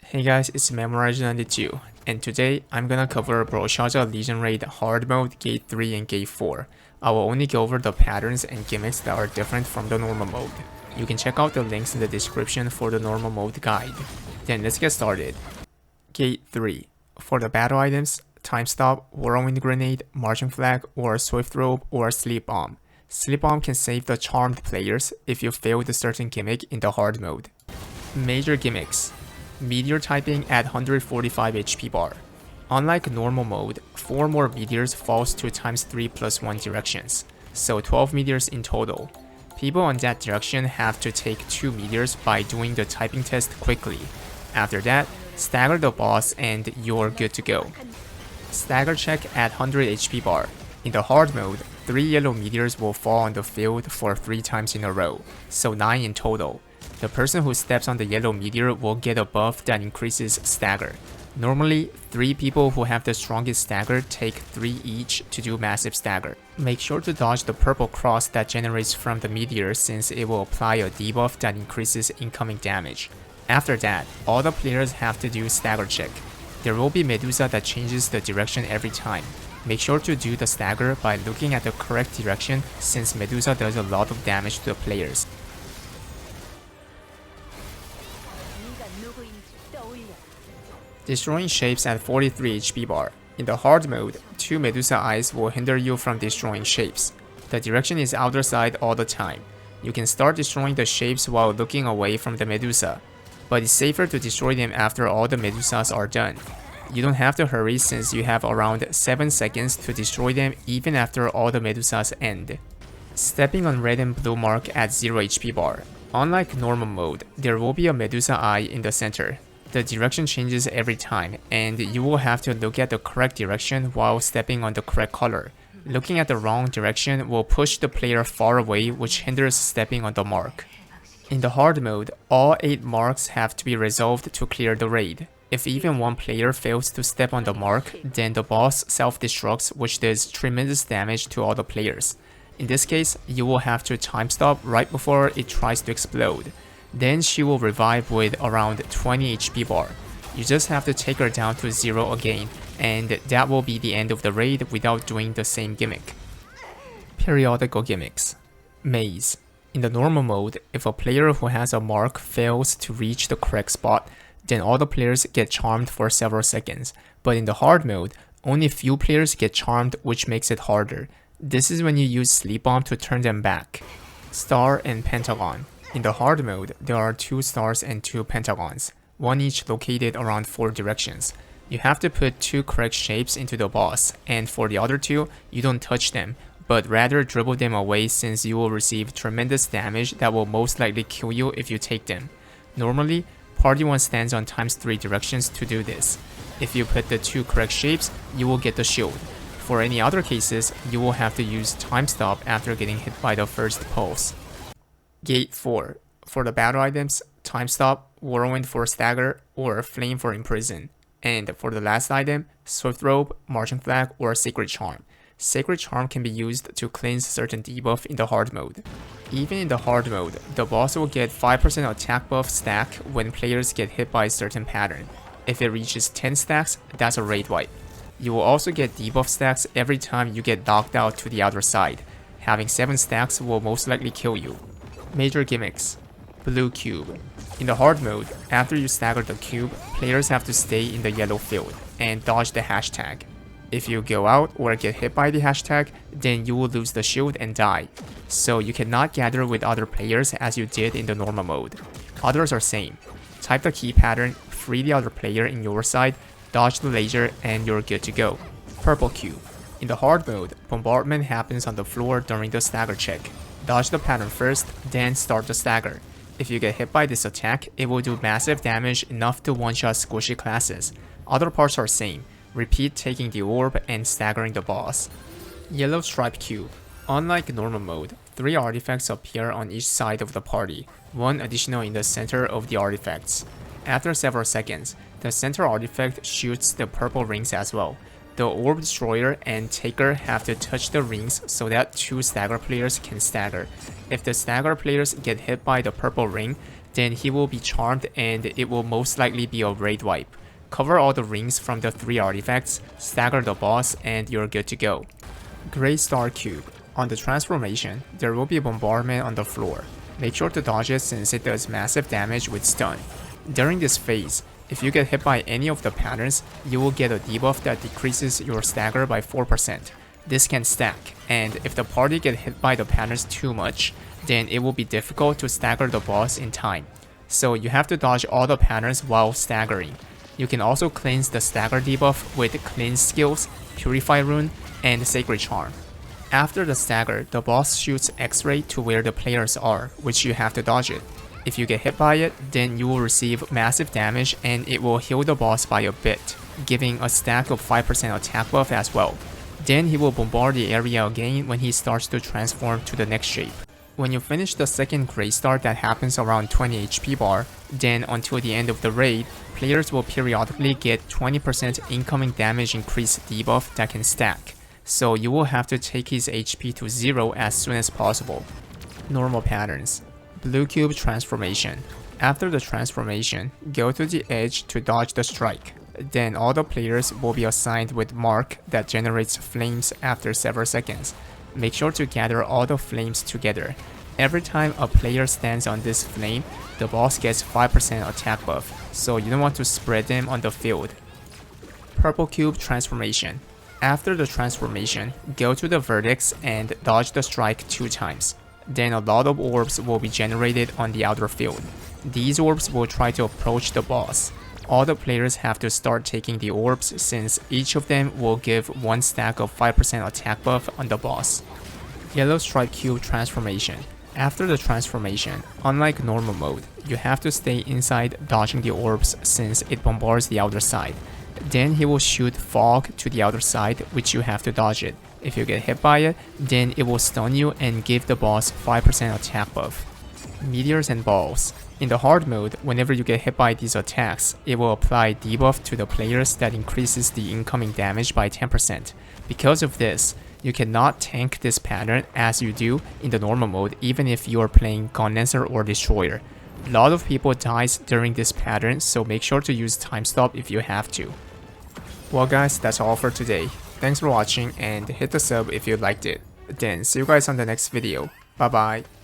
Hey guys, it's Memorize92, and today I'm gonna cover Brelshaza Legion Raid Hard Mode, Gate 3 and Gate 4. I will only go over the patterns and gimmicks that are different from the normal mode. You can check out the links in the description for the normal mode guide. Then let's get started. Gate 3. For the battle items, Time Stop, Whirlwind Grenade, Marching Flag, or Swift Rope, or Sleep Bomb. Sleep Bomb can save the charmed players if you fail the certain gimmick in the hard mode. Major gimmicks. Meteor typing at 145 HP bar. Unlike normal mode, 4 more meteors falls to ×3 + 1 directions, so 12 meteors in total. People on that direction have to take 2 meteors by doing the typing test quickly. After that, stagger the boss and you're good to go. Stagger check at 100 HP bar. In the hard mode, 3 yellow meteors will fall on the field for 3 times in a row, so 9 in total. The person who steps on the yellow meteor will get a buff that increases stagger. Normally, 3 people who have the strongest stagger take 3 each to do massive stagger. Make sure to dodge the purple cross that generates from the meteor since it will apply a debuff that increases incoming damage. After that, all the players have to do stagger check. There will be Medusa that changes the direction every time. Make sure to do the stagger by looking at the correct direction since Medusa does a lot of damage to the players. Destroying shapes at 43 HP bar. In the hard mode, 2 Medusa eyes will hinder you from destroying shapes. The direction is outer side all the time. You can start destroying the shapes while looking away from the Medusa, but it's safer to destroy them after all the Medusas are done. You don't have to hurry since you have around 7 seconds to destroy them even after all the Medusas end. Stepping on red and blue mark at 0 HP bar. Unlike normal mode, there will be a Medusa eye in the center. The direction changes every time, and you will have to look at the correct direction while stepping on the correct color. Looking at the wrong direction will push the player far away, which hinders stepping on the mark. In the hard mode, all 8 marks have to be resolved to clear the raid. If even one player fails to step on the mark, then the boss self-destructs, which does tremendous damage to all the players. In this case, you will have to time stop right before it tries to explode. Then she will revive with around 20 HP bar. You just have to take her down to 0 again, and that will be the end of the raid without doing the same gimmick. Periodical gimmicks. Maze. In the normal mode, if a player who has a mark fails to reach the correct spot, then all the players get charmed for several seconds. But in the hard mode, only few players get charmed, which makes it harder. This is when you use Sleep Bomb to turn them back. Star and Pentagon. In the hard mode, there are 2 stars and 2 pentagons, one each located around 4 directions. You have to put 2 correct shapes into the boss, and for the other 2, you don't touch them, but rather dribble them away since you will receive tremendous damage that will most likely kill you if you take them. Normally, Party 1 stands on ×3 directions to do this. If you put the 2 correct shapes, you will get the shield. For any other cases, you will have to use Time Stop after getting hit by the first pulse. Gate 4. For the battle items, Time Stop, Whirlwind for stagger, or Flame for imprison. And for the last item, Swift Rope, Marching Flag, or Sacred Charm. Sacred Charm can be used to cleanse certain debuff in the hard mode. Even in the hard mode, the boss will get 5% attack buff stack when players get hit by a certain pattern. If it reaches 10 stacks, that's a raid wipe. You will also get debuff stacks every time you get knocked out to the outer side. Having 7 stacks will most likely kill you. Major gimmicks. Blue cube. In the hard mode, after you stagger the cube, players have to stay in the yellow field and dodge the hashtag. If you go out or get hit by the hashtag, then you will lose the shield and die. So you cannot gather with other players as you did in the normal mode. Others are same. Type the key pattern, free the other player in your side, dodge the laser, and you're good to go. Purple cube. In the hard mode, bombardment happens on the floor during the stagger check. Dodge the pattern first, then start the stagger. If you get hit by this attack, it will do massive damage enough to one-shot squishy classes. Other parts are same. Repeat taking the orb and staggering the boss. Yellow stripe cube. Unlike normal mode, 3 artifacts appear on each side of the party, 1 additional in the center of the artifacts. After several seconds, the center artifact shoots the purple rings as well. The Orb Destroyer and Taker have to touch the rings so that 2 stagger players can stagger. If the stagger players get hit by the purple ring, then he will be charmed and it will most likely be a raid wipe. Cover all the rings from the 3 artifacts, stagger the boss, and you're good to go. Great Star Cube. On the transformation, there will be a bombardment on the floor. Make sure to dodge it since it does massive damage with stun. During this phase, if you get hit by any of the patterns, you will get a debuff that decreases your stagger by 4%. This can stack, and if the party get hit by the patterns too much, then it will be difficult to stagger the boss in time. So you have to dodge all the patterns while staggering. You can also cleanse the stagger debuff with cleanse skills, purify rune, and sacred charm. After the stagger, the boss shoots X-ray to where the players are, which you have to dodge it. If you get hit by it, then you will receive massive damage and it will heal the boss by a bit, giving a stack of 5% attack buff as well. Then he will bombard the area again when he starts to transform to the next shape. When you finish the second Great Star that happens around 20 HP bar, then until the end of the raid, players will periodically get 20% incoming damage increase debuff that can stack. So you will have to take his HP to 0 as soon as possible. Normal patterns. Blue Cube transformation. After the transformation, go to the edge to dodge the strike. Then all the players will be assigned with mark that generates flames after several seconds. Make sure to gather all the flames together. Every time a player stands on this flame, the boss gets 5% attack buff, so you don't want to spread them on the field. Purple Cube transformation. After the transformation, go to the vertex and dodge the strike 2 times. Then a lot of orbs will be generated on the outer field. These orbs will try to approach the boss. All the players have to start taking the orbs since each of them will give 1 stack of 5% attack buff on the boss. Yellow Stripe Cube transformation. After the transformation, unlike normal mode, you have to stay inside dodging the orbs since it bombards the outer side. Then he will shoot fog to the outer side, which you have to dodge it. If you get hit by it, then it will stun you and give the boss 5% attack buff. Meteors and balls. In the hard mode, whenever you get hit by these attacks, it will apply debuff to the players that increases the incoming damage by 10%. Because of this, you cannot tank this pattern as you do in the normal mode even if you are playing Condenser or Destroyer. A lot of people dies during this pattern, so make sure to use time stop if you have to. Well guys, that's all for today. Thanks for watching and hit the sub if you liked it. Then see you guys on the next video. Bye bye.